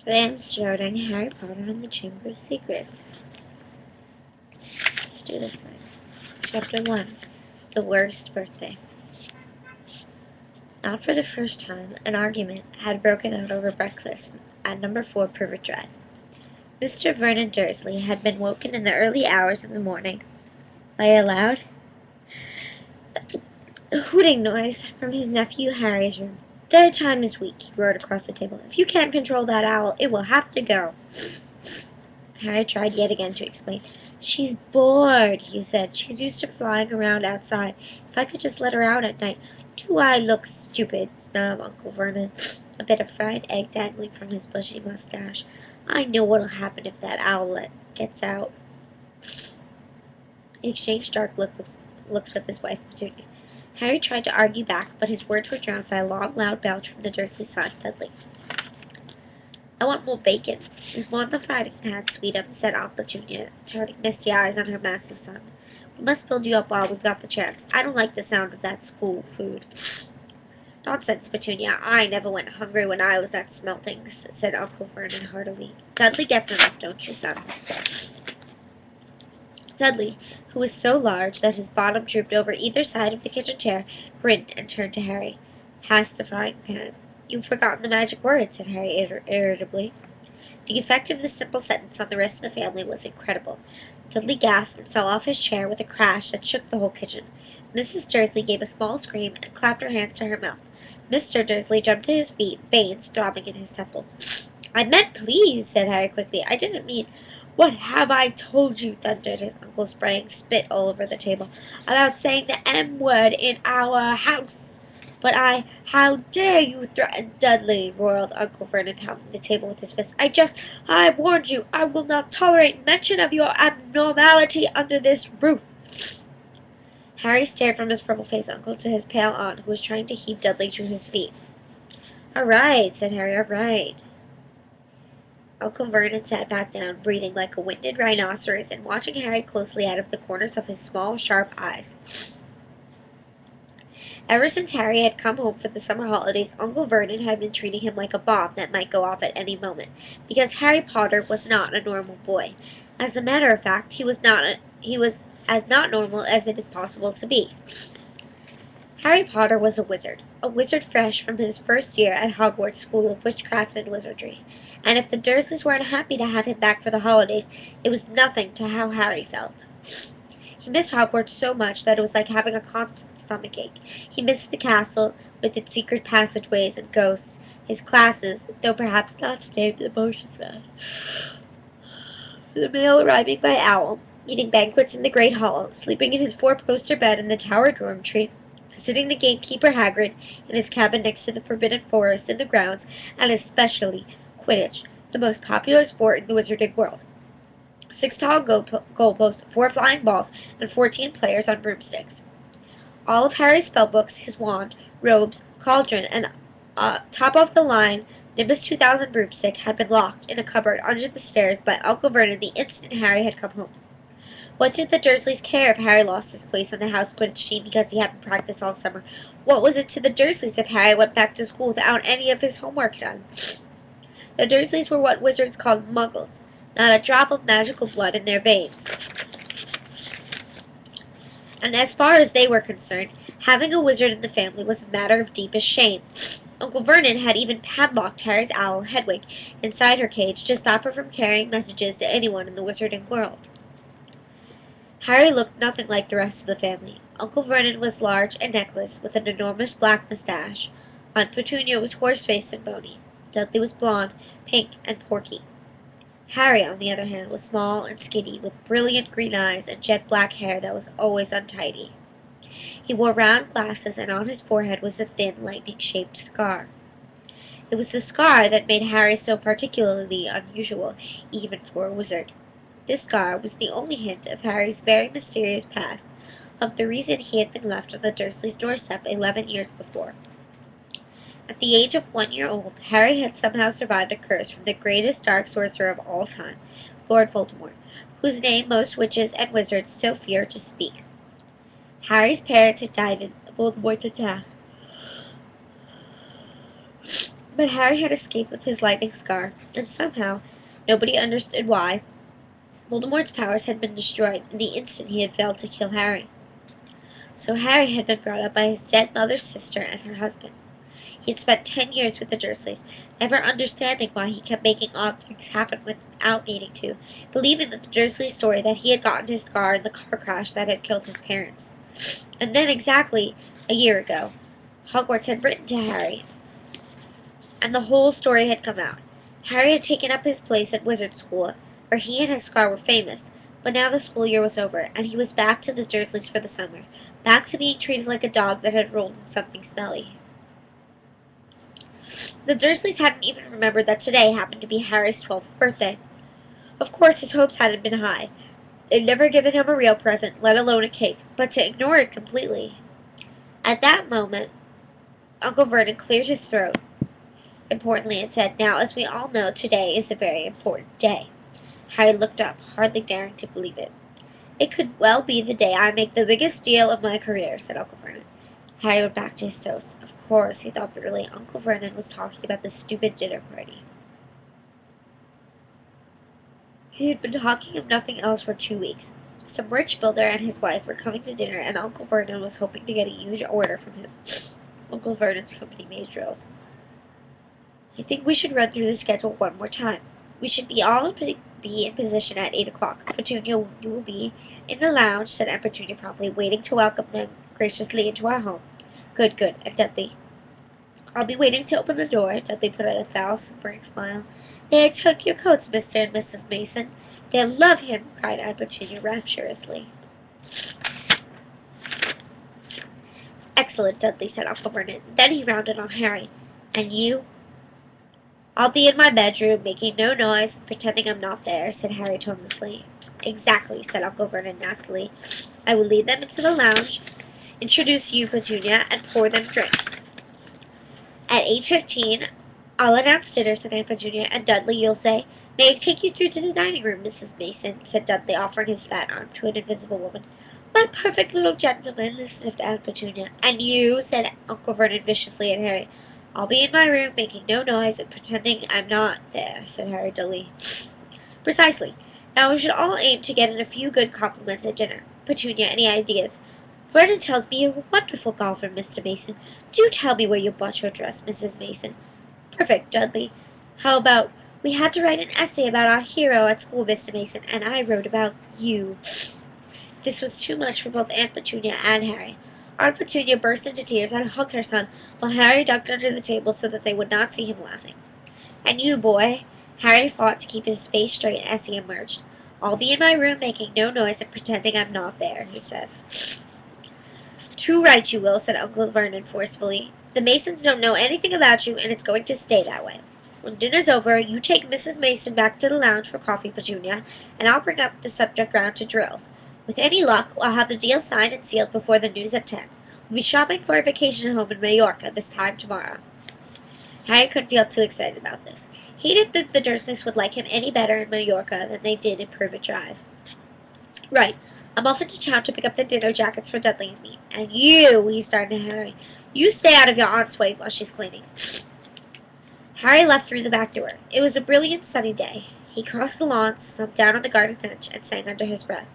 Today I'm starting Harry Potter and the Chamber of Secrets. Let's do this thing. Chapter 1. The Worst Birthday. Not for the first time, an argument had broken out over breakfast at number 4 Privet Drive. Mr. Vernon Dursley had been woken in the early hours of the morning by a loud hooting noise from his nephew Harry's room. "Third time this week," he roared across the table. "If you can't control that owl, it will have to go." Harry tried yet again to explain. "She's bored," he said. "She's used to flying around outside. If I could just let her out at night." "Do I look stupid?" snarled Uncle Vernon, a bit of fried egg dangling from his bushy mustache. "I know what'll happen if that owlet gets out." He exchanged dark looks with his wife, Petunia. Harry tried to argue back, but his words were drowned by a long, loud belch from the Dursley son, Dudley. "I want more bacon. There's more in the frying pan, Sweetum," said Aunt Petunia, turning misty eyes on her massive son. "We must build you up while we've got the chance. I don't like the sound of that school food." "Nonsense, Petunia. I never went hungry when I was at Smeltings," said Uncle Vernon heartily. "Dudley gets enough, don't you, son?" Dudley, who was so large that his bottom drooped over either side of the kitchen chair, grinned and turned to Harry. "Pass the frying pan." "You've forgotten the magic word," said Harry irritably. The effect of this simple sentence on the rest of the family was incredible. Dudley gasped and fell off his chair with a crash that shook the whole kitchen. Mrs. Dursley gave a small scream and clapped her hands to her mouth. Mr. Dursley jumped to his feet, veins throbbing in his temples. "I meant please," said Harry quickly. "I didn't mean—" "What have I told you?" thundered his uncle, spraying spit all over the table. "About saying the M word in our house." "But how dare you threaten Dudley?" roared Uncle Vernon, pounding the table with his fist. I warned you. I will not tolerate mention of your abnormality under this roof." Harry stared from his purple-faced uncle to his pale aunt, who was trying to heave Dudley to his feet. "All right," said Harry, "all right." Uncle Vernon sat back down, breathing like a winded rhinoceros and watching Harry closely out of the corners of his small, sharp eyes. Ever since Harry had come home for the summer holidays, Uncle Vernon had been treating him like a bomb that might go off at any moment, because Harry Potter was not a normal boy. As a matter of fact, he was as not normal as it is possible to be. Harry Potter was a wizard fresh from his first year at Hogwarts School of Witchcraft and Wizardry, and if the Dursleys weren't happy to have him back for the holidays, it was nothing to how Harry felt. He missed Hogwarts so much that it was like having a constant stomachache. He missed the castle, with its secret passageways and ghosts, his classes, though perhaps not named the motions man, the mail arriving by owl, eating banquets in the great hall, sleeping in his four-poster bed in the tower dormitory, visiting the gamekeeper Hagrid in his cabin next to the Forbidden Forest in the grounds, and especially Quidditch, the most popular sport in the wizarding world. 6 tall goalposts, 4 flying balls, and 14 players on broomsticks. All of Harry's spellbooks, his wand, robes, cauldron, and top-of-the-line Nimbus 2000 broomstick had been locked in a cupboard under the stairs by Uncle Vernon the instant Harry had come home. What did the Dursleys care if Harry lost his place on the house Quidditch team because he hadn't practiced all summer? What was it to the Dursleys if Harry went back to school without any of his homework done? The Dursleys were what wizards called muggles, not a drop of magical blood in their veins. And as far as they were concerned, having a wizard in the family was a matter of deepest shame. Uncle Vernon had even padlocked Harry's owl, Hedwig, inside her cage to stop her from carrying messages to anyone in the wizarding world. Harry looked nothing like the rest of the family. Uncle Vernon was large and necklaced, with an enormous black mustache. Aunt Petunia was horse-faced and bony. Dudley was blond, pink, and porky. Harry, on the other hand, was small and skinny, with brilliant green eyes and jet-black hair that was always untidy. He wore round glasses, and on his forehead was a thin, lightning-shaped scar. It was the scar that made Harry so particularly unusual, even for a wizard. This scar was the only hint of Harry's very mysterious past, of the reason he had been left on the Dursleys' doorstep 11 years before. At the age of 1 year old, Harry had somehow survived a curse from the greatest dark sorcerer of all time, Lord Voldemort, whose name most witches and wizards still fear to speak. Harry's parents had died in Voldemort's attack. But Harry had escaped with his lightning scar, and somehow, nobody understood why, Voldemort's powers had been destroyed in the instant he had failed to kill Harry. So Harry had been brought up by his dead mother's sister and her husband. He had spent 10 years with the Dursleys, never understanding why he kept making odd things happen without needing to, believing that the Dursley story that he had gotten his scar in the car crash that had killed his parents. And then exactly a year ago, Hogwarts had written to Harry, and the whole story had come out. Harry had taken up his place at Wizard School, where he and his scar were famous, but now the school year was over, and he was back to the Dursleys for the summer, back to being treated like a dog that had rolled in something smelly. The Dursleys hadn't even remembered that today happened to be Harry's 12th birthday. Of course, his hopes hadn't been high. They'd never given him a real present, let alone a cake, but to ignore it completely. At that moment, Uncle Vernon cleared his throat. Importantly, it said, "Now, as we all know, today is a very important day." Harry looked up, hardly daring to believe it. "It could well be the day I make the biggest deal of my career," said Uncle Vernon. Harry went back to his toast. Of course, he thought bitterly, Uncle Vernon was talking about the stupid dinner party. He had been talking of nothing else for 2 weeks. Some rich builder and his wife were coming to dinner, and Uncle Vernon was hoping to get a huge order from him. Uncle Vernon's company made drills. "I think we should run through the schedule one more time. We should be in position at 8 o'clock. Petunia, you will be in the lounge," said Aunt Petunia promptly, "waiting to welcome them graciously into our home." Good, good. And Dudley? "I'll be waiting to open the door." Dudley put out a foul, simpering smile. "May I take your coats, Mr. and Mrs. Mason?" "They'll love him," cried Aunt Petunia rapturously. "Excellent, Dudley," said Uncle Vernon. Then he rounded on Harry. "And you?" "I'll be in my bedroom, making no noise, and pretending I'm not there," said Harry tonelessly. "Exactly," said Uncle Vernon nastily. "I will lead them into the lounge, introduce you, Petunia, and pour them drinks. At 8:15, I'll announce dinner," said Aunt Petunia, "and Dudley, you'll say, 'May I take you through to the dining room, Mrs. Mason?'" said Dudley, offering his fat arm to an invisible woman. "My perfect little gentleman," sniffed Aunt Petunia. "And you," said Uncle Vernon viciously at Harry. "I'll be in my room, making no noise, and pretending I'm not there," said Harry dully. "Precisely. Now we should all aim to get in a few good compliments at dinner. Petunia, any ideas?" "Vernon tells me you're a wonderful golfer, Mr. Mason. Do tell me where you bought your dress, Mrs. Mason." "Perfect, Dudley. How about, 'We had to write an essay about our hero at school, Mr. Mason, and I wrote about you.'" This was too much for both Aunt Petunia and Harry. Aunt Petunia burst into tears and hugged her son, while Harry ducked under the table so that they would not see him laughing. "And you, boy?" Harry fought to keep his face straight as he emerged. "I'll be in my room, making no noise and pretending I'm not there," he said. "Too right you will," said Uncle Vernon forcefully. "The Masons don't know anything about you, and it's going to stay that way. When dinner's over, you take Mrs. Mason back to the lounge for coffee, Petunia, and I'll bring up the subject round to drills. With any luck, I'll have the deal signed and sealed before the news at 10. We'll be shopping for a vacation home in Majorca this time tomorrow." Harry couldn't feel too excited about this. He didn't think the Dursleys would like him any better in Majorca than they did in Privet Drive. "Right. I'm off into town to pick up the dinner jackets for Dudley and me. And you," he started to Harry, "you stay out of your aunt's way while she's cleaning." Harry left through the back door. It was a brilliant sunny day. He crossed the lawn, slumped down on the garden bench, and sang under his breath,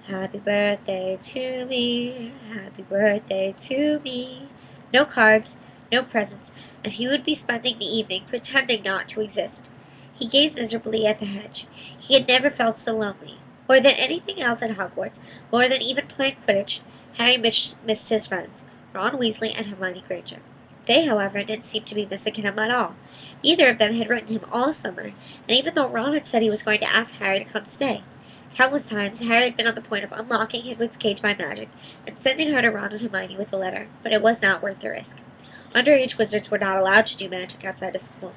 "Happy birthday to me, happy birthday to me." No cards, no presents, and he would be spending the evening pretending not to exist. He gazed miserably at the hedge. He had never felt so lonely. More than anything else at Hogwarts, more than even playing Quidditch, Harry missed his friends, Ron Weasley and Hermione Granger. They, however, didn't seem to be missing him at all. Neither of them had written him all summer, and even though Ron had said he was going to ask Harry to come stay, countless times Harry had been on the point of unlocking Hagrid's cage by magic and sending her to Ron and Hermione with a letter, but it was not worth the risk. Underage wizards were not allowed to do magic outside of school.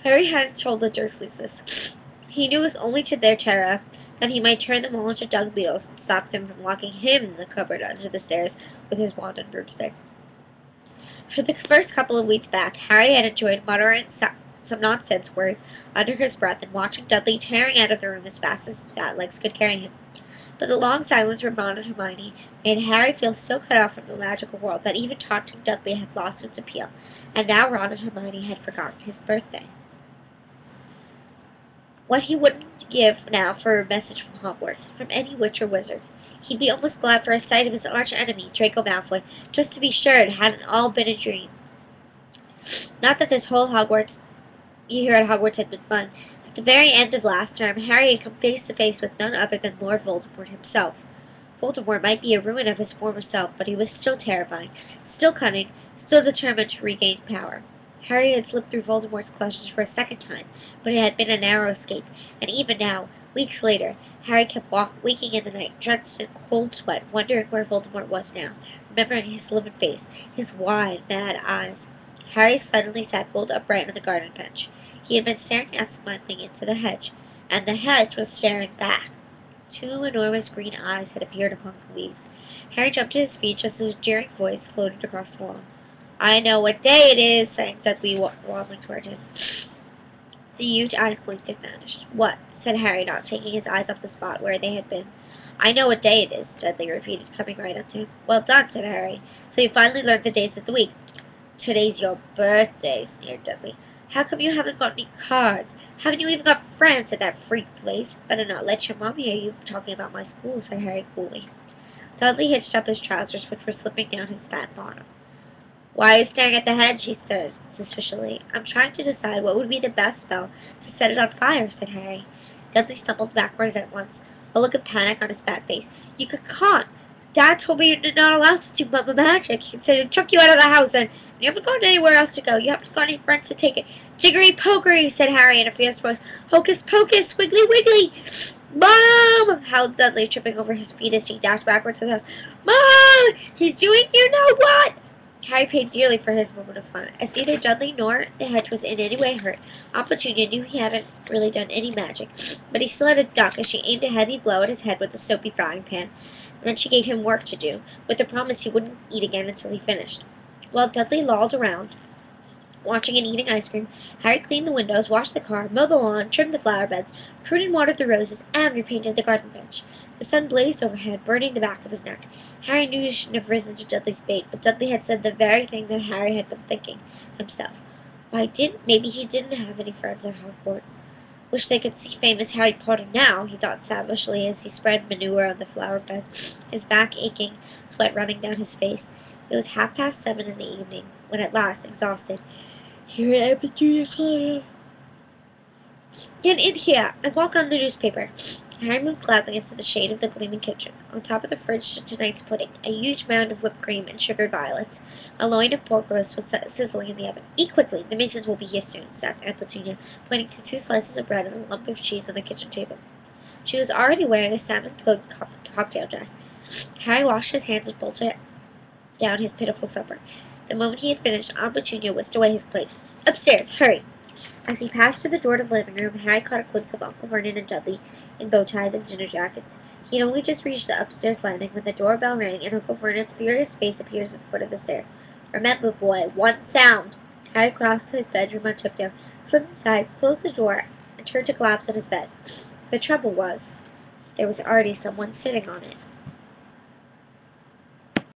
Harry hadn't told the Dursleys this. He knew it was only to their terror that he might turn them all into dung beetles and stop them from locking him in the cupboard under the stairs with his wand and broomstick. For the first couple of weeks back, Harry had enjoyed muttering some nonsense words under his breath and watching Dudley tearing out of the room as fast as his fat legs could carry him. But the long silence from Ron and Hermione made Harry feel so cut off from the magical world that even taunting Dudley had lost its appeal, and now Ron and Hermione had forgotten his birthday. What he wouldn't give now for a message from Hogwarts, from any witch or wizard. He'd be almost glad for a sight of his arch-enemy, Draco Malfoy, just to be sure it hadn't all been a dream. Not that this whole year at Hogwarts had been fun. At the very end of last term, Harry had come face to face with none other than Lord Voldemort himself. Voldemort might be a ruin of his former self, but he was still terrifying, still cunning, still determined to regain power. Harry had slipped through Voldemort's clutches for a second time, but it had been a narrow escape, and even now, weeks later, Harry kept waking in the night, drenched in cold sweat, wondering where Voldemort was now, remembering his livid face, his wide, mad eyes. Harry suddenly sat bolt upright on the garden bench. He had been staring absentmindedly into the hedge, and the hedge was staring back. Two enormous green eyes had appeared among the leaves. Harry jumped to his feet just as a jeering voice floated across the lawn. "I know what day it is," sang Dudley, waddling toward him. The huge eyes blinked and vanished. "What?" said Harry, not taking his eyes off the spot where they had been. "I know what day it is," Dudley repeated, coming right up to him. "Well done," said Harry. "So you finally learned the days of the week." "Today's your birthday," sneered Dudley. "How come you haven't got any cards? Haven't you even got friends at that freak place? Better not let your mom hear you talking about my school," said Harry coolly. Dudley hitched up his trousers, which were slipping down his fat bottom. "Why are you staring at the hedge?" he said suspiciously. "I'm trying to decide what would be the best spell to set it on fire," said Harry. Dudley stumbled backwards at once, a look of panic on his fat face. "You can't! Dad told me you're not allowed to do magic. He said he'd chuck you out of the house, and you haven't got anywhere else to go. You haven't got any friends to take it." "Jiggery pokery," said Harry in a fierce voice. "Hocus pocus, squiggly wiggly." "Mom!" howled Dudley, tripping over his feet as he dashed backwards to the house. "Mom! He's doing you know what!" Harry paid dearly for his moment of fun. As neither Dudley nor the hedge was in any way hurt, Aunt Petunia knew he hadn't really done any magic, but he still had a duck as she aimed a heavy blow at his head with a soapy frying pan, and then she gave him work to do, with the promise he wouldn't eat again until he finished. While Dudley lolled around, watching and eating ice cream, Harry cleaned the windows, washed the car, mowed the lawn, trimmed the flower beds, pruned and watered the roses, and repainted the garden bench. The sun blazed overhead, burning the back of his neck. Harry knew he shouldn't have risen to Dudley's bait, but Dudley had said the very thing that Harry had been thinking himself. Maybe he didn't have any friends at Hogwarts. Wish they could see famous Harry Potter now, he thought savagely as he spread manure on the flower beds, his back aching, sweat running down his face. It was 7:30 in the evening, when at last, exhausted, "Here, Aunt Petunia, get in here and walk on the newspaper." Harry moved gladly into the shade of the gleaming kitchen. On top of the fridge stood tonight's pudding, a huge mound of whipped cream and sugared violets. A loin of pork roast was sizzling in the oven. "Eat quickly, the Masons will be here soon," snapped Aunt Petunia, pointing to 2 slices of bread and a lump of cheese on the kitchen table. She was already wearing a salmon pug cocktail dress. Harry washed his hands and bolted down his pitiful supper. The moment he had finished, Aunt Petunia whisked away his plate. "Upstairs, hurry!" As he passed through the door to the living room, Harry caught a glimpse of Uncle Vernon and Dudley in bow ties and dinner jackets. He had only just reached the upstairs landing when the doorbell rang and Uncle Vernon's furious face appeared at the foot of the stairs. "Remember, boy, one sound!" Harry crossed to his bedroom on tiptoe, slipped inside, closed the door, and turned to collapse on his bed. The trouble was, there was already someone sitting on it.